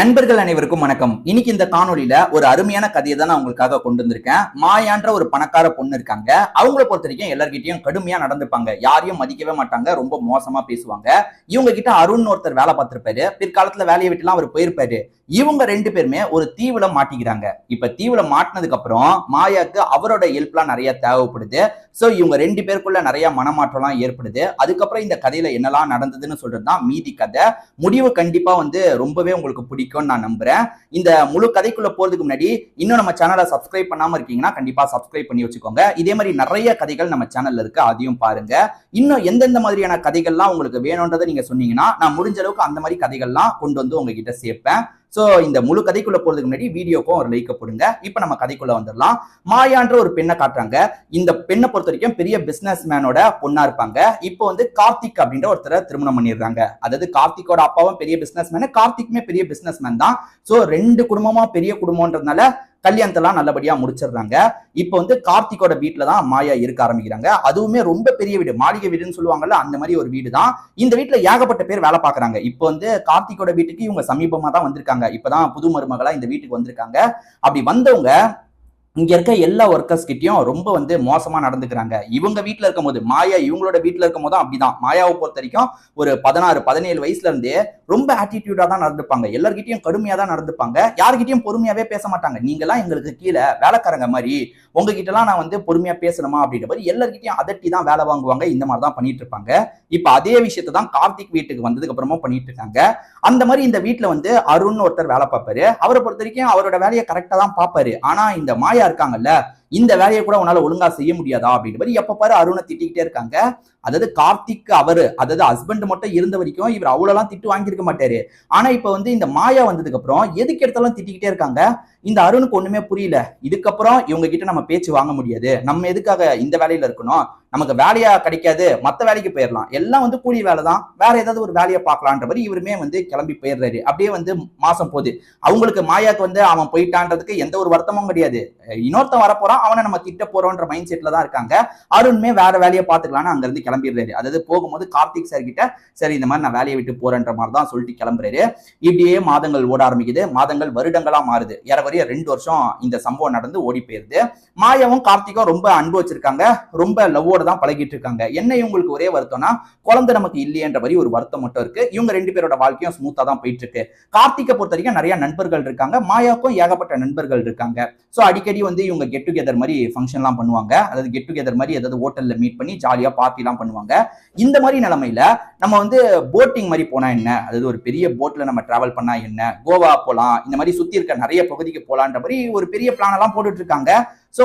நண்பர்கள் அனைவருக்கும் வணக்கம். இன்னைக்கு இந்த காணொலியில ஒரு அருமையான கதையை தான் நான் உங்களுக்காக கொண்டு வந்திருக்கேன். மாயான்ற ஒரு பணக்கார பொண்ணு இருக்காங்க. அவங்கள பொறுத்த வரைக்கும் எல்லார்கிட்டயும் கடுமையா நடந்துப்பாங்க. யாரையும் மதிக்கவே மாட்டாங்க. ரொம்ப மோசமா பேசுவாங்க. இவங்க கிட்ட அருண் ஒருத்தர் வேலை பார்த்திருப்பாரு. பிற்காலத்துல வேலையை விட்டுலாம் அவர் போயிருப்பாரு. இவங்க ரெண்டு பேருமே ஒரு தீவுல மாட்டிக்கிறாங்க. இப்ப தீவுல மாட்டினதுக்கு அப்புறம் மாயாக்கு அவரோட ஹெல்ப்லாம் நிறைய தேவைப்படுது. சோ இவங்க ரெண்டு பேருக்குள்ள நிறைய மனமாற்றம்லாம் ஏற்படுது. அதுக்கப்புறம் இந்த கதையில என்னெல்லாம் நடந்ததுன்னு சொல்றதுதான் மீதி கதை. முடிவு கண்டிப்பா ரொம்பவே உங்களுக்கு பிடிக்கும்னு நான் நம்புறேன். இந்த முழு கதைக்குள்ள போறதுக்கு முன்னாடி இன்னும் நம்ம சேனலை சப்ஸ்கிரைப் பண்ணாம இருக்கீங்கன்னா கண்டிப்பா சப்ஸ்கிரைப் பண்ணி வச்சுக்கோங்க. இதே மாதிரி நிறைய கதைகள் நம்ம சேனல்ல இருக்கு, அதையும் பாருங்க. இன்னும் எந்தெந்த மாதிரியான கதைகள்லாம் உங்களுக்கு வேணும்ன்றதை நீங்க சொன்னீங்கன்னா நான் முடிஞ்ச அளவுக்கு அந்த மாதிரி கதைகள்லாம் கொண்டு வந்து உங்ககிட்ட சேர்ப்பேன். சோ இந்த முழு கதைக்குள்ள போறதுக்கு முன்னாடி வீடியோக்கும் ஒரு லைக் போடுங்க. இப்ப நம்ம கதைக்குள்ள வந்துடலாம். மாயான்ற ஒரு பெண்ணை காட்டுறாங்க. இந்த பெண்ணை பொறுத்த வரைக்கும் பெரிய பிசினஸ் மேனோட பொண்ணா இருப்பாங்க. இப்போ கார்த்திக் அப்படின்ற ஒருத்தரை திருமணம் பண்ணிடுறாங்க. அதாவது கார்த்திக்கோட அப்பாவும் பெரிய பிசினஸ் மேன், கார்த்திக்குமே பெரிய பிசினஸ் மேன் தான். சோ ரெண்டு குடும்பமா பெரிய குடும்பம்ன்றதுனால கல்யாணத்தெல்லாம் நல்லபடியா முடிச்சிடுறாங்க. இப்போ கார்த்திகோட வீட்டுல தான் மாயா இருக்க ஆரம்பிக்கிறாங்க. அதுவுமே ரொம்ப பெரிய வீடு, மாளிகை வீடுன்னு சொல்லுவாங்கல்ல, அந்த மாதிரி ஒரு வீடு தான். இந்த வீட்டுல ஏகப்பட்ட பேர் வேலை பாக்குறாங்க. இப்போ கார்த்திகோட வீட்டுக்கு இவங்க சமீபமா தான் வந்திருக்காங்க. இப்பதான் புது மருமகளா இந்த வீட்டுக்கு வந்திருக்காங்க. அப்படி வந்தவங்க இங்க இருக்க எல்லா ஒர்க்கர்ஸ் கிட்டயும் ரொம்ப மோசமா நடந்துக்கிறாங்க. இவங்க வீட்டுல இருக்கும் போது, மாயா இவங்களோட வீட்டுல இருக்கும் போதும் அப்படிதான். மாயாவை பொறுத்த வரைக்கும் ஒரு 16-17 வயசுல இருந்தே ரொம்ப ஆட்டிடியூடா தான் நடந்துப்பாங்க. எல்லார்கிட்டயும் கடுமையா தான் நடந்துப்பாங்க. யாருகிட்டயும் பொறுமையாவே பேச மாட்டாங்க. நீங்க எல்லாம் எங்களுக்கு கீழே வேலைக்காரங்க மாதிரி, உங்ககிட்ட எல்லாம் நான் பொறுமையா பேசணுமா அப்படின்ற மாதிரி எல்லார்கிட்டயும் அதட்டி தான் வேலை வாங்குவாங்க. இந்த மாதிரி தான் பண்ணிட்டு இருப்பாங்க. இப்ப அதே விஷயத்தை தான் கார்த்திக் வீட்டுக்கு வந்ததுக்கு அப்புறமா பண்ணிட்டு இருக்காங்க. அந்த மாதிரி இந்த வீட்டுல அருண் ஒருத்தர் வேலை பார்ப்பாரு. அவரை பொறுத்த வரைக்கும் அவரோட வேலையை கரெக்டா தான் பார்ப்பாரு. ஆனா இந்த மாயா இருக்காங்கல்ல, இந்த வேலையை கூட உன்னால ஒழுங்கா செய்ய முடியாதா அப்படின்ற மாதிரி எப்ப பாரு அருணை திட்டிக்கிட்டே இருக்காங்க. அதாவது கார்த்திக் அதாவது ஹஸ்பண்ட் மட்டும் இருந்த வரைக்கும் இவர் அவ்வளவுலாம் திட்டு வாங்கியிருக்க மாட்டாரு. ஆனா இப்ப இந்த மாயா வந்ததுக்கு அப்புறம் எதுக்கு எடுத்தாலும் திட்டிக்கிட்டே இருக்காங்க. இந்த அருணுக்கு ஒண்ணுமே புரியல. இதுக்கப்புறம் இவங்க கிட்ட நம்ம பேச்சு வாங்க முடியாது. நம்ம எதுக்காக இந்த வேலையில இருக்கணும்? நமக்கு வேலையா கிடைக்காது, மத்த வேலைக்கு போயிடலாம். எல்லாம் கூலி வேலை தான், வேற ஏதாவது ஒரு வேலையை பார்க்கலான்ற மாதிரி இவருமே கிளம்பி போயிடுறாரு. அப்படியே மாசம் போகுது. அவங்களுக்கு மாயாக்கு அவன் போயிட்டான்றதுக்கு எந்த ஒரு வருத்தமும் கிடையாது. இன்னொருத்தன் வரப்போறான், அவனை நம்ம திட்ட போறோன்ற மைண்ட் செட்ல தான் இருக்காங்க. அருண்மே வேற வேலையை பார்த்துக்கலான்னு அங்க இருந்து கிளம்பிடுறாரு. அதாவது போகும்போது கார்த்திக் சார் கிட்ட சரி இந்த மாதிரி நான் வேலையை விட்டு போறேன்ற மாதிரி தான் சொல்லிட்டு கிளம்புறாரு. இப்படியே மாதங்கள் ஓட ஆரம்பிக்குது. மாதங்கள் வருடங்களா மாறுது. ஏறவரைய 2 வருஷம் இந்த சம்பவம் நடந்து ஓடி போயிருது. மாயாவும் கார்த்திக்கும் ரொம்ப அன்பு வச்சிருக்காங்க. ரொம்ப லவ்வோட தான் பழகிட்டு இருக்காங்க. என்ன இவங்களுக்கு ஒரே வருத்தம்னா குழந்தை நமக்கு இல்லையன்ற மாதிரி ஒரு வருத்தம் மட்டும் இருக்கு. இவங்க ரெண்டு பேரோட வாழ்க்கையும் ஸ்மூத்தா தான் போயிட்டு இருக்கு. கார்த்திகை பொறுத்த வரைக்கும் நிறைய நண்பர்கள் இருக்காங்க. மாயாவுக்கும் ஏகப்பட்ட நண்பர்கள் இருக்காங்க. சோ அடிக்கடி இவங்க கெட் டுகெதர் மாதிரி ஃபங்க்ஷன்லாம் பண்ணுவாங்க. அதாவது கெட் டுகெதர் மாதிரி ஏதாவது ஹோட்டல்ல மீட் பண்ணி ஜாலியா பார்ட்டிலாம் பண்ணுவாங்க. இந்த மாதிரி நிலைமையில நம்ம போட்டிங் மாதிரி போனா என்ன, அதாவது ஒரு பெரிய போட்ல நம்ம டிராவல் பண்ணா என்ன, கோவா போலாம், இந்த மாதிரி சுத்தி இருக்க நிறைய பகுதிக்கு போலான்ற மாதிரி ஒரு பெரிய பிளான் எல்லாம் போட்டுட்டு இருக்காங்க. சோ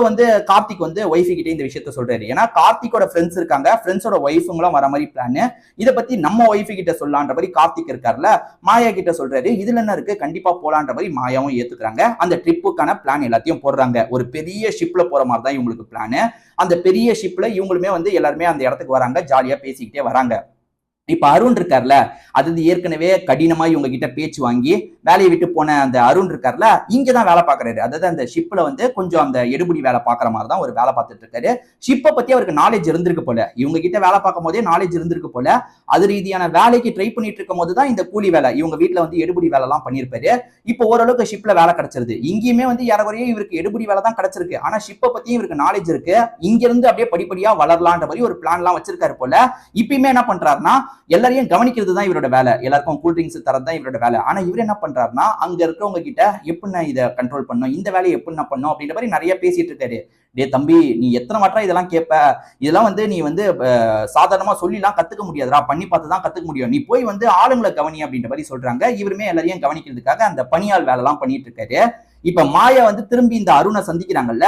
கார்த்திக் ஒய்ஃபு கிட்டே இந்த விஷயத்த சொல்றாரு. ஏன்னா கார்த்திகோட ஃப்ரெண்ட்ஸ் இருக்காங்க, ஃப்ரெண்ட்ஸோட ஒய்ஃபுங்களும் வர மாதிரி பிளான். இதை பத்தி நம்ம ஒய்ஃபு கிட்ட சொல்லலான்ற மாதிரி கார்த்திக் இருக்காருல, மாயா கிட்ட சொல்றாரு. இதுல என்ன இருக்கு, கண்டிப்பா போலான்ற மாதிரி மாயாவும் ஏத்துக்கிறாங்க. அந்த ட்ரிப்புக்கான பிளான் எல்லாத்தையும் போடுறாங்க. ஒரு பெரிய ஷிப்ல போற மாதிரி தான் இவங்களுக்கு பிளான். அந்த பெரிய ஷிப்ல இவங்களுமே எல்லாருமே அந்த இடத்துக்கு வராங்க, ஜாலியா பேசிக்கிட்டே வராங்க. இப்ப அருண் இருக்கார்ல, அது ஏற்கனவே கடினமா இவங்க கிட்ட பேச்சு வாங்கி வேலையை விட்டு போன அந்த அருண் இருக்கார்ல, இங்கதான் வேலை பாக்குறாரு. அதாவது அந்த ஷிப்ல கொஞ்சம் அந்த எடுபடி வேலை பாக்குற மாதிரி தான் ஒரு வேலை பார்த்துட்டு இருக்காரு. ஷிப்பை பத்தி அவருக்கு நாலேஜ் இருந்திருக்கு போல, இவங்க கிட்ட வேலை பார்க்கும் போதே நாலேஜ் இருந்திருக்கு போல. அது ரீதியான வேலைக்கு ட்ரை பண்ணிட்டு இருக்கும் போதுதான் இந்த கூலி வேலை, இவங்க வீட்டுல எடுபடி வேலை எல்லாம் பண்ணிருப்பாரு. இப்போ ஓரளவுக்கு ஷிப்ல வேலை கிடைச்சிருது. இங்கேயுமே ஏறக்குறைய இவருக்கு எடுபடி வேலை தான் கிடைச்சிருக்கு. ஆனா ஷிப்பை பத்தியும் இவருக்கு நாலேஜ் இருக்கு. இங்க இருந்து அப்படியே படிப்படியா வளரலான்ற மாதிரி ஒரு பிளான் எல்லாம் வச்சிருக்காரு போல. இப்பயுமே என்ன பண்றாருன்னா, எல்லாரையும் கவனிக்கிறது தான் இவரோட வேலை. எல்லாருக்கும் கூல் ட்ரிங்க்ஸ் தரது தான் இவரோட வேலை. ஆனா இவர் என்ன பண்றாருன்னா, அங்க இருக்கிறவங்க கிட்ட எப்படி இதை கண்ட்ரோல் பண்ணும், இந்த வேலையை எப்படி பண்ணும் அப்படின்ற மாதிரி நிறைய பேசிட்டு இருக்காரு. டே தம்பி, நீ எத்தனை வாட்டா இதெல்லாம் கேட்ப, இதெல்லாம் நீ சாதாரணமா சொல்லிலாம் கத்துக்க முடியாதுடா, பண்ணி பார்த்து தான் கத்துக்க முடியும். நீ போய் ஆளுங்களை கவனி அப்படின்ற மாதிரி சொல்றாங்க. இவருமே எல்லாரையும் கவனிக்கிறதுக்காக அந்த பணியாள் வேலை எல்லாம் பண்ணிட்டு இருக்காரு. இப்ப மாயா திரும்பி இந்த அருணை சந்திக்கிறாங்கல்ல,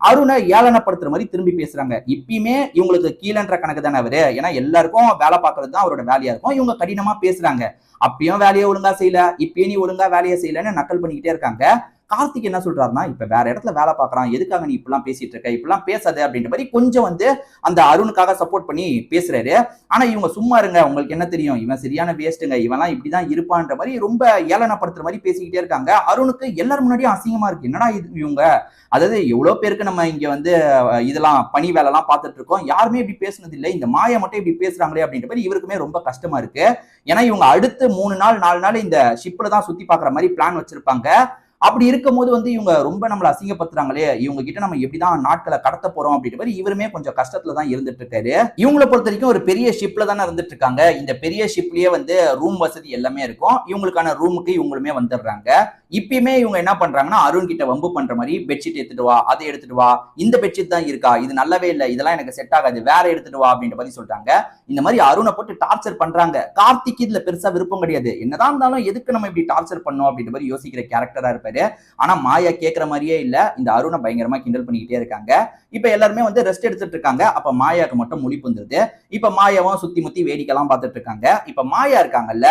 அருணை ஏளனப்படுத்துற மாதிரி திரும்பி பேசுறாங்க. இப்பயுமே இவங்களுக்கு கீழன்ற கணக்கு தானே அவரு, ஏன்னா எல்லாருக்கும் வேலை பார்க்கறது தான் அவரோட வேலையா இருக்கும். இவங்க கடினமா பேசுறாங்க. அப்பயும் வேலையை ஒழுங்கா செய்யல, இப்பயும் நீ ஒழுங்கா வேலையை செய்யலன்னு நக்கல் பண்ணிக்கிட்டே இருக்காங்க. கார்த்திக் என்ன சொல்றாருன்னா, இப்ப வேற இடத்துல வேலை பார்க்கறான், எதுக்காக நீ இப்பெல்லாம் பேசிட்டு இருக்க, இப்பெல்லாம் பேசாத அப்படின்ற மாதிரி கொஞ்சம் வந்து அந்த அருணுக்காக சப்போர்ட் பண்ணி பேசுறாரு. ஆனா இவங்க சும்மா இருங்க, உங்களுக்கு என்ன தெரியும், இவன் சரியான வேஸ்ட்டுங்க, இவன்லாம் இப்படிதான் இருப்பான்ற மாதிரி ரொம்ப ஏளனப்படுத்துற மாதிரி பேசிக்கிட்டே இருக்காங்க. அருணுக்கு எல்லாரும் முன்னாடியும் அசிங்கமா இருக்கு. என்னடா இது இவங்க, அதாவது எவ்வளவு பேருக்கு நம்ம இங்க வந்து இதெல்லாம் பணி வேலை எல்லாம் பார்த்துட்டு இருக்கோம், யாருமே இப்படி பேசுனது இல்லை, இந்த மாயா மட்டும் இப்படி பேசுறாங்களே அப்படின்ற மாதிரி இவருக்குமே ரொம்ப கஷ்டமா இருக்கு. ஏன்னா இவங்க அடுத்து 3 நாள் 4 நாள் இந்த ஷிப்ல தான் சுத்தி பாக்குற மாதிரி பிளான் வச்சிருப்பாங்க. அப்படி இருக்கும்போது வந்து இவங்க ரொம்ப நம்மள அசிங்கப்படுத்துறாங்களே, இவங்க கிட்ட நம்ம எப்படிதான் நாட்களை கடத்த போறோம் அப்படின்ற மாதிரி இவருமே கொஞ்சம் கஷ்டத்துல தான் இருந்துட்டு இருக்காரு. இவங்களை பொறுத்த வரைக்கும் ஒரு பெரிய ஷிப்ல தானே இருந்துட்டு இருக்காங்க. இந்த பெரிய ஷிப்லயே வந்து ரூம் வசதி எல்லாமே இருக்கும். இவங்களுக்கான ரூமுக்கு இவங்களுமே வந்துடுறாங்க. இப்பயுமே இவங்க என்ன பண்றாங்கன்னா, அருண் கிட்ட வம்பு பண்ற மாதிரி பெட்ஷீட் எடுத்துட்டு வா, அதை எடுத்துட்டு வா, இந்த பெட்ஷீட் தான் இருக்கா, இது நல்லாவே இல்லை, இதெல்லாம் எனக்கு செட் ஆகாது, வேற எடுத்துட்டு வா அப்படின்ற மாதிரி சொல்றாங்க. இந்த மாதிரி அருணை போட்டு டார்ச்சர் பண்றாங்க. கார்த்திக் இதுல பெருசா விருப்பம் கிடையாது. என்னதான் இருந்தாலும் எதுக்கு நம்ம இப்படி டார்ச்சர் பண்ணோம் அப்படின்ற மாதிரி யோசிக்கிற கேரக்டரா இருப்பாரு. ஆனா மாயா கேட்கிற மாதிரியே இல்ல, இந்த அருணை பயங்கரமா கிண்டல் பண்ணிக்கிட்டே இருக்காங்க. இப்ப எல்லாருமே வந்து ரெஸ்ட் எடுத்துட்டு இருக்காங்க. அப்ப மாயாக்கு மட்டும் முழிப்பு வந்துருது. இப்ப மாயாவும் சுத்தி முத்தி வேடிக்கைலாம் பார்த்துட்டு இருக்காங்க. இப்ப மாயா இருக்காங்கல்ல,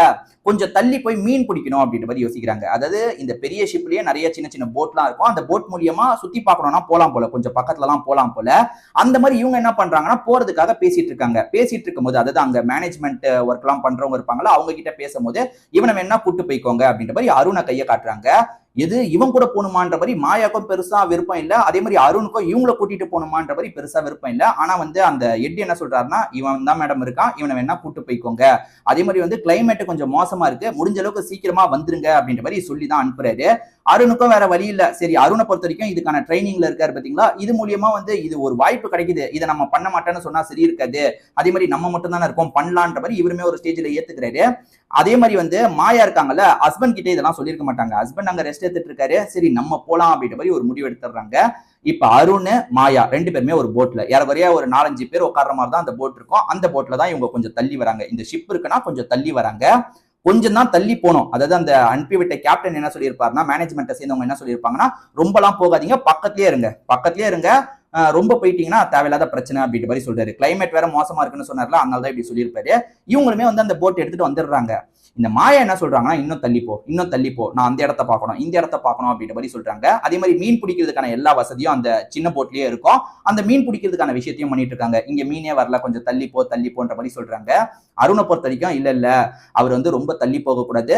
கொஞ்சம் தள்ளி போய் மீன் பிடிக்கணும் அப்படின்ற மாதிரி யோசிக்கிறாங்க. அதாவது இந்த பெரிய ஷிப்லயே நிறைய சின்ன சின்ன போட்லாம் இருக்கும். அந்த போட் மூலியமா சுத்தி பார்க்கணும்னா போலாம் போல, கொஞ்சம் பக்கத்துல எல்லாம் போலாம் போல. அந்த மாதிரி இவங்க என்ன பண்றாங்கன்னா, போறதுக்காக பேசிட்டு இருக்காங்க. பேசிட்டு இருக்கும்போது, அதாவது அங்க மேனேஜ்மெண்ட் ஒர்க் எல்லாம் பண்றவங்க இருப்பாங்களா, அவங்க கிட்ட பேசும்போது இவனை வேணா கூட்டு போய்க்கோங்க அப்படின்ற மாதிரி அருணை கையை காட்டுறாங்க. எது இவன் கூட போகணுமான்ற மாதிரி மாயாக்கும் பெருசா விருப்பம் இல்ல. அதே மாதிரி அருணுக்கும் இவங்களை கூட்டிட்டு போகணுமான்ற மாதிரி பெருசா விருப்பம் இல்ல. ஆனா வந்து அந்த எட் என்ன சொல்றாருன்னா, இவன் தான் மேடம் இருக்கான், இவனை வேணா கூட்டு போய்க்கோங்க. அதே மாதிரி வந்து கிளைமேட் கொஞ்சம் மோசமா இருக்கு, முடிஞ்ச அளவுக்கு சீக்கிரமா வந்துருங்க அப்படின்ற மாதிரி சொல்லி தான் அனுப்புறாரு. அருணுக்கும் வேற வழி இல்ல. சரி, அருணை பொறுத்த வரைக்கும் இதுக்கான ட்ரைனிங்ல இருக்காரு பாத்தீங்களா, இது மூலியமா வந்து இது ஒரு வாய்ப்பு கிடைக்குது, இதை நம்ம பண்ண மாட்டேன்னு சொன்னா சரி இருக்காது, அதே மாதிரி நம்ம மட்டும் தானே இருக்கோம், பண்ணலான்ற மாதிரி இவருமே ஒரு ஸ்டேஜ்ல ஏத்துக்கிறாரு. அதே மாதிரி வந்து மாயா இருக்காங்கல்ல, ஹஸ்பண்ட் கிட்ட இதெல்லாம் சொல்லியிருக்க மாட்டாங்க. ஹஸ்பண்ட் அங்க ரெஸ்ட் எடுத்துட்டு இருக்காரு, சரி நம்ம போலாம் அப்படின்ற மாதிரி ஒரு முடிவு எடுத்துறாங்க. இப்ப அருண் மாயா 2 பேருமே ஒரு போட்ல, ஏறக்குறைய ஒரு 4-5 பேர் உட்கார்ற மாதிரி தான் அந்த போட் இருக்கும். அந்த போட்ல தான் இவங்க கொஞ்சம் தள்ளி வராங்க. இந்த ஷிப் இருக்குன்னா கொஞ்சம் தள்ளி வராங்க. கொஞ்சம் தான் தள்ளி போனோம். அதாவது அந்த அனுப்பிவிட்ட கேப்டன் என்ன சொல்லியிருப்பாருன்னா, மேனேஜ்மெண்ட்டை சேர்ந்தவங்க என்ன சொல்லியிருப்பாங்கன்னா, ரொம்பலாம் போகாதீங்க, பக்கத்துலயே இருங்க, பக்கத்துலயே இருங்க, ரொம்ப போயிட்டீங்கன்னா தேவையில்லாத பிரச்சனை அப்படின்ற மாதிரி சொல்றாரு. கிளைமேட் வேற மோசமா இருக்குன்னு சொன்னார்ல, அதனால தான் இப்படி சொல்லியிருப்பாரு. இவங்களுமே வந்து அந்த போட் எடுத்துட்டு வந்துடுறாங்க. இந்த மாயா என்ன சொல்றாங்கன்னா, இன்னும் தள்ளிப்போ, இன்னும் தள்ளிப்போ, நான் அந்த இடத்த பார்க்கணும், இந்த இடத்த பார்க்கணும் அப்படின்ற மாதிரி சொல்றாங்க. அதே மாதிரி மீன் பிடிக்கிறதுக்கான எல்லா வசதியும் அந்த சின்ன போட்லயே இருக்கும். அந்த மீன் பிடிக்கிறதுக்கான விஷயத்தையும் பண்ணிட்டு இருக்காங்க. இங்க மீனே வரல, கொஞ்சம் தள்ளிப்போ தள்ளிப்போன்ற மாதிரி சொல்றாங்க. அருணை பொறுத்த வரைக்கும் இல்ல இல்ல, அவர் வந்து ரொம்ப தள்ளி போகக்கூடாது,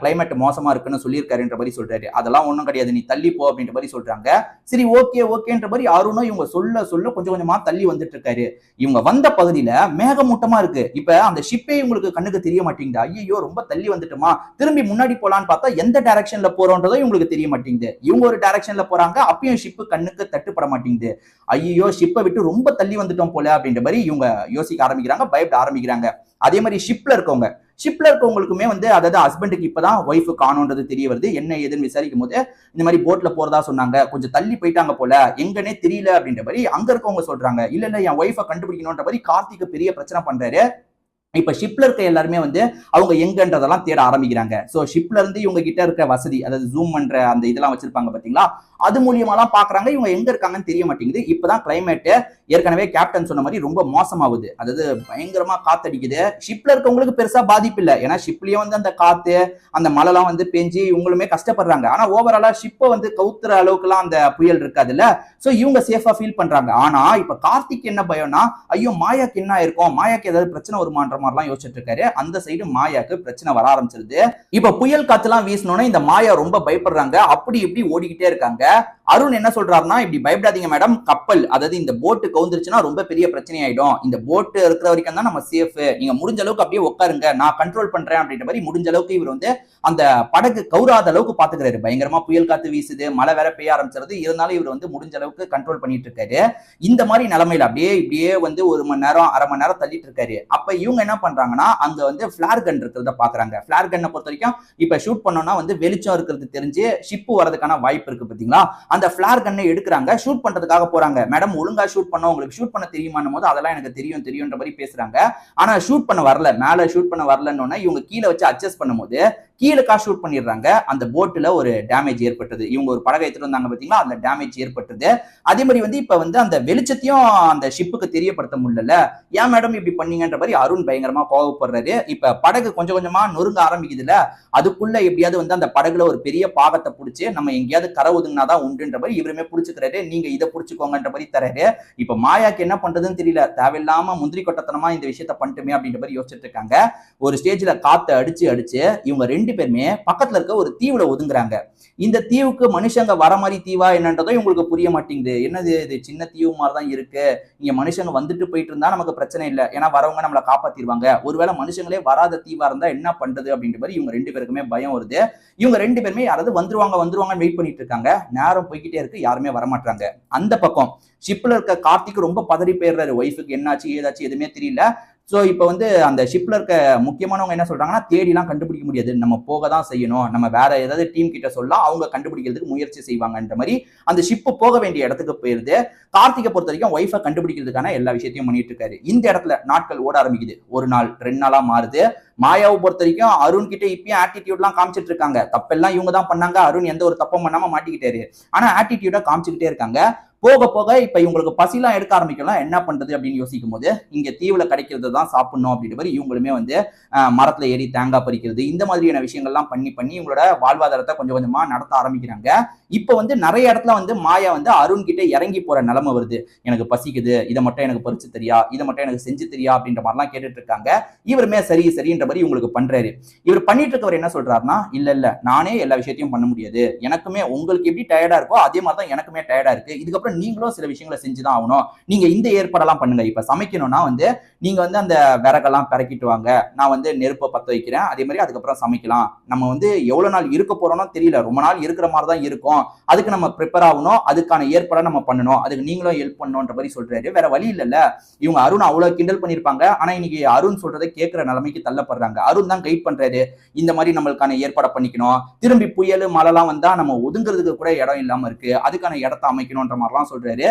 கிளைமேட் மோசமா இருக்குன்னு சொல்லியிருக்காருன்ற மாதிரி சொல்றாரு. அதெல்லாம் ஒண்ணும் கிடையாது, நீ தள்ளிப்போ அப்படின்ற மாதிரி சொல்றாங்க. சரி ஓகே ஓகேன்ற மாதிரி அருணும் இவங்க சொல்ல சொல்ல கொஞ்சம் கொஞ்சமா தள்ளி வந்துட்டு இருக்காரு. இவங்க வந்த பகுதியில மேகமூட்டமா இருக்கு. இப்ப அந்த ஷிப்பே இவங்களுக்கு கண்ணுக்கு தெரிய மாட்டேங்குது. ஐயோ ரொம்ப தள்ளி வந்துட்டுமா, திரும்பி முன்னாடி போலான்னு பார்த்தா எந்த டைரக்ஷன்ல போறோன்றதோ இவங்களுக்கு தெரிய மாட்டேங்குது. இவங்க ஒரு டைரக்ஷன்ல போறாங்க, அப்பயும் ஷிப் கண்ணுக்கு தட்டுப்பட மாட்டேங்குது. ஐயோ ஷிப்பை விட்டு ரொம்ப தள்ளி வந்துட்டோம் போல அப்படின்ற மாதிரி இவங்க யோசிக்க ஆரம்பிக்கிறாங்க, பயப்பட ஆரம்பிக்கிறாங்க. அதே மாதிரி ஷிப்ல இருக்கவங்களுக்குமே வந்து, அதாவது ஹஸ்பண்டுக்கு இப்பதான் ஒய்ஃப் காணோன்றது தெரிய வருது. என்ன ஏதுன்னு விசாரிக்கும் போது இந்த மாதிரி போட்ல போறதா சொன்னாங்க, கொஞ்சம் தள்ளி போயிட்டாங்க போல, எங்கன்னே தெரியல அப்படின்ற மாதிரி அங்க இருக்கவங்க சொல்றாங்க. இல்ல இல்ல, என் ஒய்ஃபை கண்டுபிடிக்கணும்ன்ற மாதிரி கார்த்திக் பெரிய பிரச்சனை பண்றாரு. இப்ப ஷிப்ல இருக்க எல்லாருமே வந்து அவங்க எங்கன்றதெல்லாம் தேட ஆரம்பிக்கிறாங்க. சோ ஷிப்ல இருந்து இவங்க கிட்ட இருக்க வசதி, அதாவது ஜூம் பண்ற அந்த இதெல்லாம் வச்சிருப்பாங்க பாத்தீங்களா, அது மூலியமா எல்லாம் பாக்குறாங்க. இவங்க எங்க இருக்காங்கன்னு தெரிய மாட்டேங்குது. இப்பதான் கிளைமேட் ஏற்கனவே கேப்டன் சொன்ன மாதிரி ரொம்ப மோசமாகுது. அதாவது பயங்கரமா காத்தடிக்குது. ஷிப்ல இருக்கவங்களுக்கு பெருசா பாதிப்பு இல்ல, ஏன்னா ஷிப்லயே வந்து அந்த காத்து அந்த மழைலாம் வந்து பெஞ்சு இவங்களுமே கஷ்டப்படுறாங்க. ஆனா ஓவராலா ஷிப்பை வந்து கவுத்துற அளவுக்கு எல்லாம் அந்த புயல் இருக்காதுல்ல. சோ இவங்க சேஃபா ஃபீல் பண்றாங்க. ஆனா இப்ப கார்த்திக் என்ன பயம்னா, ஐயோ மாயாக்கு என்ன இருக்கும், மாயாக்கு ஏதாவது பிரச்சனை வருமான்ற மாதிரிலாம் யோசிச்சுட்டு இருக்காரு. அந்த சைடு மாயாக்கு பிரச்சனை வர ஆரம்பிச்சிருது. இப்ப புயல் காத்துலாம் வீசணும்னா இந்த மாயா ரொம்ப பயப்படுறாங்க. அப்படி இப்படி ஓடிக்கிட்டே இருக்காங்க. அருண் என்ன சொல்றாருன்னா, இப்படி பயப்படாதீங்க மேடம், கப்பல் அதாவது இந்த போட்டு கவுந்துருச்சுன்னா ரொம்ப பெரிய பிரச்சனை ஆயிடும், இந்த போட்டு இருக்கிற வரைக்கும் தான் நம்ம சேஃப், நீங்க முடிஞ்ச அளவுக்கு அப்படியே உட்காருங்க, நான் கண்ட்ரோல் பண்றேன் அப்படின்ற மாதிரி முடிஞ்ச அளவுக்கு இவர் வந்து அந்த படகு கவுராத அளவுக்கு பாத்துக்கிறாரு. பயங்கரமா புயல் காத்து வீசுது, மழை வேற பெய்ய ஆரம்பிச்சிருது, இருந்தாலும் இவர் வந்து முடிஞ்ச அளவுக்கு கண்ட்ரோல் பண்ணிட்டு இருக்காரு. இந்த மாதிரி நிலைமையில அப்படியே இப்படியே வந்து 1 மணி நேரம் 1/2 மணி நேரம் தள்ளிட்டு இருக்காரு. அப்ப இவங்க என்ன பண்றாங்கன்னா, அங்க வந்து பிளார் கன் இருக்கிறத பாக்குறாங்க. பிளார் கன்னை பொறுத்த வரைக்கும் இப்ப ஷூட் பண்ணோம்னா வந்து வெளிச்சம் இருக்கிறது தெரிஞ்சு ஷிப் வரதுக்கான வாய்ப்பு இருக்கு பாத்தீங்களா, அந்த பிளார் கன்னை எடுக்கிறாங்க. ஷூட் பண்றதுக்காக போறாங்க. மேடம் ஒழுங்கா ஷூட் பண்ண, உங்களுக்கு ஷூட் பண்ண தெரியுமான்னும் போது அதெல்லாம் எனக்கு தெரியும் தெரியும்ன்ற மாதிரி பேசுறாங்க. ஆனா ஷூட் பண்ண வரல, மேல ஷூட் பண்ண வரலன்னு இவங்க கீழே வச்சு அட்ஜஸ்ட் பண்ணும்போது கீழே ஷூட் பண்ணிடுறாங்க. அந்த போட்ல ஒரு டேமேஜ் ஏற்பட்டது. இவங்க ஒரு படகை எடுத்துட்டு வந்தாங்க பாத்தீங்களா, அந்த டேமேஜ் ஏற்பட்டது. அதே மாதிரி வந்து இப்ப வந்து அந்த வெளிச்சத்தையும் அந்த ஷிப்புக்கு தெரியப்படுத்த முடியல. ஏன் மேடம் இப்படி பண்ணீங்கன்ற மாதிரி அருண் பயங்கர பயங்கரமா கோவப்படுறாரு. இப்ப படகு கொஞ்சம் கொஞ்சமா நொறுங்க ஆரம்பிக்குதுல, அதுக்குள்ள எப்படியாவது வந்து அந்த படகுல ஒரு பெரிய பாகத்தை புடிச்சு நம்ம எங்கேயாவது கரை ஒதுங்கினாதான் உண்டுன்ற மாதிரி இவருமே புடிச்சுக்கிறாரு. நீங்க இதை புடிச்சுக்கோங்கன்ற மாதிரி தராரு. இப்ப மாயாக்கு என்ன பண்றதுன்னு தெரியல. தேவையில்லாம முந்திரி கொட்டத்தனமா இந்த விஷயத்த பண்ணிட்டுமே அப்படின்ற மாதிரி யோசிச்சுட்டு இருக்காங்க. ஒரு ஸ்டேஜ்ல காத்தை அடிச்சு அடிச்சு இவங்க 2 பேருமே பக்கத்துல இருக்க ஒரு தீவுல ஒதுங்குறாங்க. இந்த தீவுக்கு மனுஷங்க வர மாதிரி தீவா என்னன்றதும் இவங்களுக்கு புரிய மாட்டேங்குது. என்னது இது சின்ன தீவு மாதிரி தான் இருக்கு. இங்க மனுஷங்க வந்துட்டு போயிட்டு இருந்தா நமக்கு பிரச்சனை இல்லை. ஏன்னா வரவங்க நம்மளை காப்பாத்திடுவாங்க. ஒருவேளை மனுஷங்களே வராத தீவா இருந்தா என்ன பண்றது அப்படின்ற மாதிரி இவங்க 2 பேருக்குமே பயம் வருது. இவங்க 2 பேருமே யாராவது வந்துருவாங்கன்னு வெயிட் பண்ணிட்டு இருக்காங்க. நேரம் போய்கிட்டே இருக்கு. யாருமே வரமாட்டாங்க. அந்த பக்கம் ஷிப்ல இருக்க கார்த்திக் ரொம்ப பதறி போயிடுறாரு. ஒய்ஃபுக்கு என்னாச்சு ஏதாச்சு எதுவுமே தெரியல. சோ இப்ப வந்து அந்த ஷிப்ல இருக்க முக்கியமானவங்க என்ன சொல்றாங்கன்னா, தேடிலாம் கண்டுபிடிக்க முடியாது, நம்ம போக தான் செய்யணும், நம்ம வேற ஏதாவது டீம் கிட்ட சொல்லலாம், அவங்க கண்டுபிடிக்கிறதுக்கு முயற்சி செய்வாங்கன்ற மாதிரி அந்த ஷிப் போக வேண்டிய இடத்துக்கு போயிருது. கார்த்திகை பொறுத்த வரைக்கும் ஒய்ஃபை கண்டுபிடிக்கிறதுக்கான எல்லா விஷயத்தையும் பண்ணிட்டு இருக்காரு. இந்த இடத்துல நாட்கள் ஓட ஆரம்பிக்குது. 1 நாள் 2 நாளா மாறுது. மாயாவை பொறுத்த வரைக்கும் அருண் கிட்ட இப்பயும் ஆட்டிடியூட்லாம் காமிச்சிட்டு இருக்காங்க. தப்பெல்லாம் இவங்க தான் பண்ணாங்க, அருண் எந்த ஒரு தப்பும் பண்ணாம மாட்டிக்கிட்டாரு. ஆனா ஆட்டிடியூடா காமிச்சுக்கிட்டே இருக்காங்க. போக போக இப்ப இவங்களுக்கு பசிலாம் எடுக்க ஆரம்பிக்கலாம். என்ன பண்றது அப்படின்னு யோசிக்கும் போது இங்க தீவுல கிடைக்கிறது தான் சாப்பிடணும் அப்படின்ற மாதிரி இவங்களுமே வந்து மரத்துல ஏறி தேங்காய் பறிக்கிறது இந்த மாதிரியான விஷயங்கள்லாம் பண்ணி பண்ணி இவங்களோட வாழ்வாதாரத்தை கொஞ்சம் கொஞ்சமா நடத்த ஆரம்பிக்கிறாங்க. இப்ப வந்து நிறைய இடத்துல வந்து மாயா வந்து அருண் கிட்ட இறங்கி போற நிலைமை வருது. எனக்கு பசிக்குது, இதை மட்டும் எனக்கு பறிச்சு தெரியா, இதை மட்டும் எனக்கு செஞ்சு தெரியா அப்படின்ற மாதிரிலாம் கேட்டுட்டு இருக்காங்க. இவருமே சரி சரின்ற மாதிரி இவங்களுக்கு பண்றாரு. இவர் பண்ணிட்டு இருக்கவர் என்ன சொல்றாருன்னா, இல்ல நானே எல்லா விஷயத்தையும் பண்ண முடியாது, எனக்குமே உங்களுக்கு எப்படி டயர்டா இருக்கோ அதே மாதிரி தான் எனக்குமே டயர்டா இருக்கு, இதுக்கப்புறம் நீங்களும் சில விஷயங்களை செஞ்சுதான் ஆகணும், நீங்க இந்த ஏற்பாடெல்லாம் பண்ணுங்க. இப்ப சமைக்கணும்னா வந்து நீங்க வந்து அந்த விறகெல்லாம் பிறக்கிட்டு வாங்க, நான் வந்து நெருப்பை பத்த வைக்கிறேன், அதே மாதிரி அதுக்கப்புறம் சமைக்கலாம். நம்ம வந்து எவ்வளவு நாள் இருக்க போறோம்னு தெரியல, ரொம்ப நாள் இருக்கிற மாதிரி தான் இருக்கும், அதுக்கு நம்ம ப்ரிப்பேர் ஆகணும், அதுக்கான ஏற்பாடை நம்ம பண்ணணும், அதுக்கு நீங்களும் ஹெல்ப் பண்ணணும்ன்ற மாதிரி சொல்றாரு. வேற வழி இல்லைல்ல. இவங்க அருண் அவ்வளவு கிண்டல் பண்ணிருப்பாங்க, ஆனா இன்னைக்கு அருண் சொல்றதை கேட்கிற நிலைமைக்கு தள்ளப்படுறாங்க. அருண் தான் கைட் பண்றாரு, இந்த மாதிரி நம்மளுக்கான ஏற்பாடை பண்ணிக்கணும், திரும்பி புயல் மழைலாம் வந்தா நம்ம ஒதுங்கிறதுக்கு கூட இடம் இல்லாம இருக்கு, அதுக்கான இடத்தை அமைக்கணும்ன்ற மாதிரிலாம் சொல்றாரு.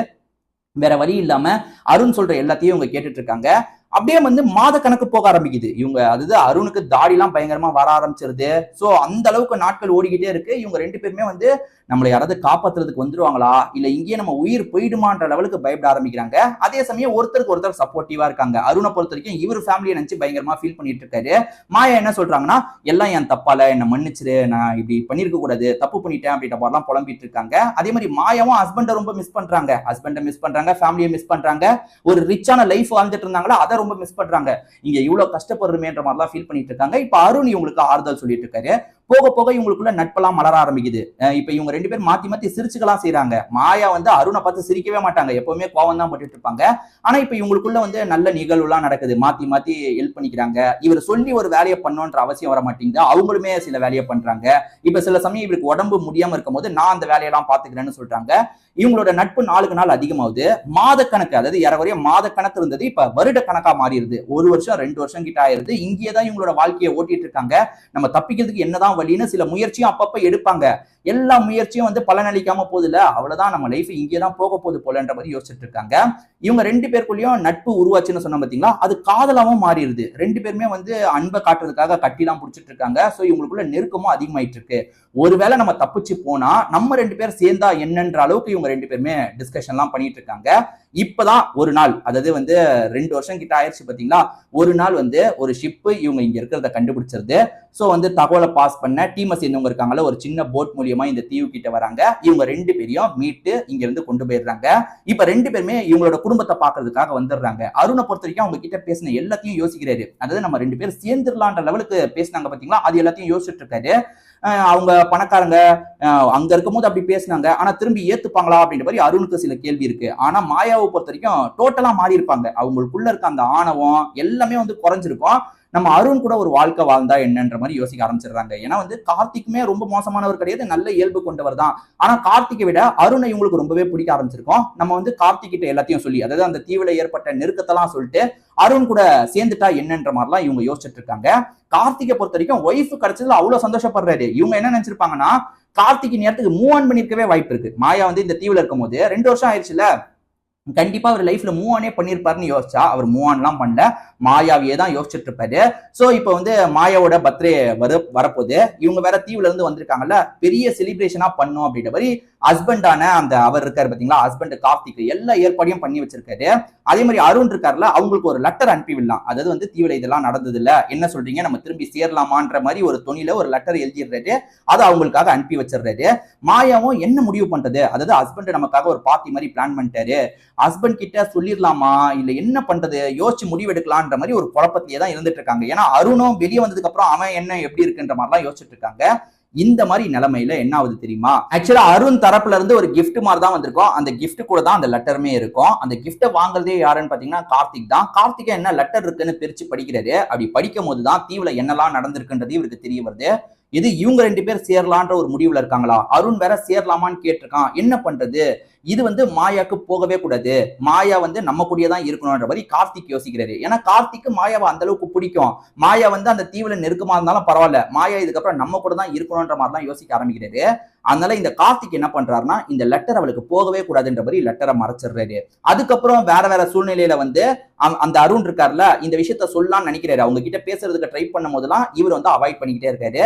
வேற வழி இல்லாம அருண் சொல்ற எல்லாத்தையும் இவங்க கேட்டுட்டு இருக்காங்க. அப்படியே வந்து மாத கணக்கு போக ஆரம்பிக்குது. இவங்க அதாவது அருணுக்கு தாடிலாம் பயங்கரமா வர ஆரம்பிச்சிருது. சோ அந்த அளவுக்கு நாட்கள் ஓடிக்கிட்டே இருக்கு. இவங்க 2 பேருமே வந்து நம்மளை யாராவது காப்பாத்துறதுக்கு வந்துருவாங்களா, இல்ல இங்கேயே நம்ம உயிர் போயிடுமான்ற லெவலுக்கு பயப்பட ஆரம்பிக்கிறாங்க. அதே சமயம் ஒருத்தருக்கு ஒருத்தர் சப்போர்ட்டிவா இருக்காங்க. அருணை பொறுத்த வரைக்கும் இவர் ஃபேமிலியை நினைச்சு பயங்கரமா ஃபீல் பண்ணிட்டு இருக்காரு. மாயா என்ன சொல்றாங்கன்னா, எல்லாம் என் தப்பால, என்ன மன்னிச்சிரு, நான் இப்படி பண்ணிருக்க கூடாது, தப்பு பண்ணிட்டேன் அப்படின்ற மாதிரிலாம் புலம்பிட்டு இருக்காங்க. அதே மாதிரி மாயாவும் ஹஸ்பண்டை ரொம்ப மிஸ் பண்றாங்க. ஹஸ்பண்டை மிஸ் பண்றாங்க, ஃபேமிலியை மிஸ் பண்றாங்க, ஒரு ரிச்சான லைஃப் வாழ்ந்துட்டு இருந்தாங்களா அதை ரொம்ப மிஸ் பண்றாங்க. இங்க இவ்வளவு கஷ்டப்படுறமேன்ற மாதிரிலாம் ஃபீல் பண்ணிட்டு இருக்காங்க. இப்ப அருண் இவங்களுக்கு ஆறுதல் சொல்லிட்டு இருக்காரு. போக போக இவங்களுக்குள்ள நட்பெல்லாம் மலர ஆரம்பிக்குது. இப்ப இவங்க 2 பேரும் மாத்தி மாத்தி சிரிச்சுக்கலாம் செய்யறாங்க. மாயா வந்து அருணை பார்த்து சிரிக்கவே மாட்டாங்க, எப்பவுமே கோவம் தான் பட்டுட்டு இருப்பாங்க. ஆனா இப்ப இவங்களுக்குள்ள வந்து நல்ல நிகழ்வு எல்லாம் நடக்குது, மாத்தி மாத்தி ஹெல்ப் பண்ணிக்கிறாங்க. இவர் சொல்லி ஒரு வேலையை பண்ணணும்ன்ற அவசியம் வர மாட்டேங்குது, அவங்களுமே சில வேலையை பண்றாங்க. இப்ப சில சமயம் இவருக்கு உடம்பு முடியாம இருக்கும் போது நான் அந்த வேலையெல்லாம் பாத்துக்கிறேன்னு சொல்றாங்க. இவங்களோட நட்பு நாளுக்கு நாள் அதிகமாகுது. மாத கணக்கு, அதாவது ஏறக்குறைய மாத கணக்கு இருந்தது இப்ப வருட கணக்கா மாறிடுது. 1 வருஷம் 2 வருஷம் கிட்ட ஆயிருது. இங்கேதான் இவங்களோட வாழ்க்கையை ஓட்டிட்டு இருக்காங்க. நம்ம தப்பிக்கிறதுக்கு என்னதான் வழின்னு சில முயற்சியும் அப்பப்ப எடுப்பாங்க. எல்லா முயற்சியும் வந்து பலனளிக்காம போகுதுல, அவ்வளவுதான் நம்ம லைஃப் இங்கேதான் போக போகுது போலன்ற மாதிரி யோசிச்சுட்டு இருக்காங்க. இவங்க 2 பேருக்குள்ளயும் நட்பு உருவாச்சுன்னு சொன்ன பாத்தீங்களா, அது காதலாவும் மாறிடுது. 2 பேருமே வந்து அன்பை காட்டுறதுக்காக கட்டிலாம் புடிச்சிட்டு இருக்காங்க. சோ இவங்களுக்குள்ள நெருக்கமும் அதிகமாயிட்டு இருக்கு. ஒருவேளை நம்ம தப்பிச்சு போனா நம்ம 2 பேர் சேர்ந்தா என்னன்ற அளவுக்கு இவங்க 2 பேருமே டிஸ்கஷன் எல்லாம் பண்ணிட்டு இருக்காங்க. இப்பதான் ஒரு நாள், அதாவது வந்து 2 வருஷம் கிட்ட ஆயிடுச்சு பாத்தீங்களா, ஒரு நாள் வந்து ஒரு ஷிப் இவங்க இங்க இருக்கிறத கண்டுபிடிச்சிருது. சோ வந்து தகவலை பாஸ் பண்ண டீமை சேர்ந்தவங்க இருக்காங்கல்ல, ஒரு சின்ன போட் மூலியமா இந்த தீவு கிட்ட வராங்க. இவங்க 2 பேரையும் மீட்டு இங்க இருந்து கொண்டு போயிடுறாங்க. இப்ப 2 பேருமே இவங்களோட குடும்பத்தை பாக்குறதுக்காக வந்துடுறாங்க. அருணை பொறுத்த வரைக்கும் அவங்க கிட்ட பேசின எல்லாத்தையும் யோசிக்கிறாரு. அதாவது நம்ம 2 பேரும் சேர்ந்துடலான்ற லெவலுக்கு பேசினாங்க பாத்தீங்களா, அது எல்லாத்தையும் யோசிச்சுட்டு இருக்காரு. அவங்க பணக்காரங்க அங்க இருக்கும் போது அப்படி பேசினாங்க, ஆனா திரும்பி ஏத்துப்பாங்களா அப்படின்ற மாதிரி அருணுக்கு சில கேள்வி இருக்கு. ஆனா மாயாவை பொறுத்த வரைக்கும் டோட்டலா மாறி இருப்பாங்க. அவங்களுக்குள்ள இருக்க அந்த ஆணவம் எல்லாமே வந்து குறைஞ்சிருக்கும். நம்ம அருண் கூட ஒரு வாழ்க்கை வாழ்ந்தா என்னன்ற மாதிரி யோசிக்க ஆரம்பிச்சிடுறாங்க. ஏன்னா வந்து கார்த்திக்குமே ரொம்ப மோசமானவர் கிடையாது, நல்ல இயல்பு கொண்டவர் தான். ஆனா கார்த்திகை விட அருணை இவங்களுக்கு ரொம்பவே பிடிக்க ஆரம்பிச்சிருக்கோம். நம்ம வந்து கார்த்திக் கிட்ட எல்லாத்தையும் சொல்லி, அதாவது அந்த தீவுல ஏற்பட்ட நெருக்கத்தெல்லாம் சொல்லிட்டு அருண் கூட சேர்ந்துட்டா என்னன்ற மாதிரிலாம் இவங்க யோசிச்சுட்டு இருக்காங்க. கார்த்திகை பொறுத்த வரைக்கும் ஒய்ஃப் கிடைச்சதுல அவ்வளவு சந்தோஷப்படுறாரு. இவங்க என்ன நினைச்சிருப்பாங்கன்னா, கார்த்திகை நேரத்துக்கு மூவ் ஆன் பண்ணிருக்கவே வாய்ப்பு இருக்கு. மாயா வந்து இந்த தீவுல இருக்கும் போது 2 வருஷம் ஆயிடுச்சுல, கண்டிப்பா அவர் லைஃப்ல மூவ் ஆனே பண்ணிருப்பாருன்னு யோசிச்சா அவர் மூவ் ஆன்லாம் பண்ணல, மாயாவையே தான் யோசிச்சுட்டு இருப்பாரு. சோ இப்போ வந்து மாயாவோட பர்த்டே வரப்போகுது. இவங்க வேற தீவுல இருந்து வந்திருக்காங்கல்ல, பெரிய செலிப்ரேஷனா பண்ணும் அப்படின்ற மாதிரி ஹஸ்பண்டான அந்த அவர் இருக்காரு பாத்தீங்களா, ஹஸ்பண்ட் கார்த்திக் எல்லா ஏற்பாடையும் பண்ணி வச்சிருக்காரு. அதே மாதிரி அருண் இருக்காருல, அவங்களுக்கு ஒரு லெட்டர் அனுப்பி விடலாம். அதாவது வந்து தீவுல இதெல்லாம் நடந்தது இல்ல, என்ன சொல்றீங்க, நம்ம திரும்பி சேரலாமான்ற மாதிரி ஒரு துணியில ஒரு லெட்டர் எழுதிடுறாரு. அதை அவங்களுக்காக அனுப்பி வச்சிடுறாரு. மாயாவும் என்ன முடிவு பண்றது, அதாவது ஹஸ்பண்ட் நமக்காக ஒரு பார்ட்டி மாதிரி பிளான் பண்ணிட்டாரு, ஹஸ்பண்ட் கிட்ட சொல்லிடலாமா இல்ல என்ன பண்றது யோசிச்சு முடிவு எடுக்கலான்ற மாதிரி ஒரு குழப்பத்திலேயே தான் இருந்துட்டு இருக்காங்க. ஏன்னா அருணும் வெளியே வந்ததுக்கு அப்புறம் அவன் என்ன எப்படி இருக்குன்ற மாதிரிலாம் யோசிச்சுட்டு இருக்காங்க. இந்த மாதிரி நிலைமையில என்ன ஆகுது தெரியுமா, ஆக்சுவலா அருண் தரப்புல இருந்து ஒரு கிஃப்ட் மாதிரி தான் வந்திருக்கும். அந்த கிஃப்ட் கூட தான் அந்த லெட்டருமே இருக்கும். அந்த கிஃப்ட்டை வாங்குறதே யாருன்னு பாத்தீங்கன்னா கார்த்திக் தான். கார்த்திகா என்ன லெட்டர் இருக்குன்னு பிரிச்சு படிக்கிறாரு. அப்படி படிக்கும் போதுதான் தீவுல என்னெல்லாம் நடந்திருக்குன்றது இவருக்கு தெரிய வருது. இது இவங்க 2 பேர் சேரலான்ற ஒரு முடிவுல இருக்காங்களா, அருண் வேற சேரலாமான்னு கேட்டிருக்கான். என்ன பண்றது, இது வந்து மாயாக்கு போகவே கூடாது, மாயா வந்து நம்ம கூடயே தான் இருக்கணும்ன்ற மாதிரி கார்த்திக் யோசிக்கிறாரு. ஏன்னா கார்த்திக்கு மாயாவை அந்த அளவுக்கு பிடிக்கும். மாயா வந்து அந்த தீவுல நெருக்கமா இருந்தாலும் பரவாயில்ல, மாயா இதுக்கப்புறம் நம்ம கூட தான் இருக்கணும்ன்ற மாதிரி தான் யோசிக்க ஆரம்பிக்கிறாரு. அதனால இந்த கார்த்திக் என்ன பண்றாருன்னா, இந்த லெட்டர் அவளுக்கு போகவே கூடாதுன்ற மாதிரி லெட்டரை மறைச்சிடுறாரு. அதுக்கப்புறம் வேற வேற சூழ்நிலையில வந்து அந்த அருண் இருக்காருல, இந்த விஷயத்த சொல்லலாம்னு நினைக்கிறாரு. அவங்க கிட்ட பேசுறதுக்கு ட்ரை பண்ணும் போதெல்லாம் இவர் வந்து அவாய்ட் பண்ணிக்கிட்டே இருக்காரு.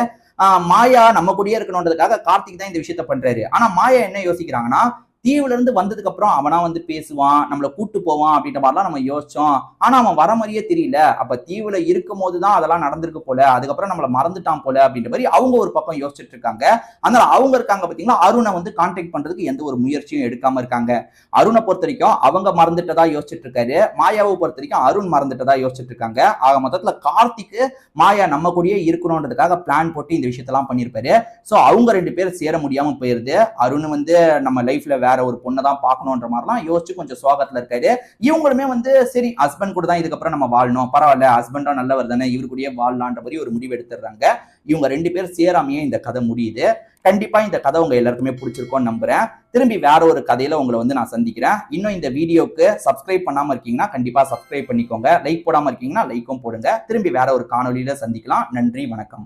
மாயா நம்ம கூடயே இருக்கணும்ன்றதுக்காக கார்த்திக் தான் இந்த விஷயத்த பண்றாரு. ஆனா மாயா என்ன யோசிக்கிறாங்கன்னா, தீவுல இருந்து வந்ததுக்கு அப்புறம் அவனா வந்து பேசுவான், நம்மள கூட்டு போவான் அப்படின்ற மாதிரிலாம் நம்ம யோசிச்சோம். ஆனா அவன் வர மாதிரியே தெரியல. அப்ப தீவுல இருக்கும் போதுதான் அதெல்லாம் நடந்திருக்கு போல, அதுக்கப்புறம் நம்மள மறந்துட்டான் போல அப்படின்ற மாதிரி அவங்க ஒரு பக்கம் யோசிச்சுட்டு இருக்காங்க. அதனால அவங்க இருக்காங்க பாத்தீங்களா, அருணை வந்து கான்டாக்ட் பண்றதுக்கு எந்த ஒரு முயற்சியும் எடுக்காம இருக்காங்க. அருணை பொறுத்த வரைக்கும் அவங்க மறந்துட்டதா யோசிச்சுட்டு இருக்காரு, மாயாவை பொறுத்த வரைக்கும் அருண் மறந்துட்டதா யோசிச்சுட்டு இருக்காங்க. ஆக மொத்தத்துல கார்த்திக் மாயா நம்ம கூடயே இருக்கணும்ன்றதுக்காக பிளான் போட்டு இந்த விஷயத்தெல்லாம் பண்ணிருப்பாரு. சோ அவங்க 2 பேரும் சேர முடியாம போயிருது. அருண் வந்து நம்ம லைஃப்ல வேற ஒரு பொண்ணை தான் பார்க்கணுன்ற மாதிரிலாம் யோசிச்சு கொஞ்சம் சோகத்துல இருக்காரு. இவங்களுமே வந்து சரி ஹஸ்பண்ட் கூட தான் இதுக்கப்புறம் நம்ம வாழணும், பரவாயில்ல ஹஸ்பண்டும் நல்லவர் தானே, இவரு கூடயே வாழலான்ற மாதிரி ஒரு முடிவு எடுத்துடுறாங்க. இவங்க 2 பேரும் சேராமையே இந்த கதை முடியுது. கண்டிப்பா இந்த கதை உங்க எல்லாருக்குமே பிடிச்சிருக்கும்னு நம்புறேன். திரும்பி வேற ஒரு கதையில உங்களை வந்து நான் சந்திக்கிறேன். இன்னும் இந்த வீடியோக்கு சப்ஸ்கிரைப் பண்ணாம இருக்கீங்கன்னா கண்டிப்பா சப்ஸ்கிரைப் பண்ணிக்கோங்க. லைக் போடாம இருக்கீங்கன்னா லைக்கும் போடுங்க. திரும்பி வேற ஒரு காணொலியில சந்திக்கலாம். நன்றி, வணக்கம்.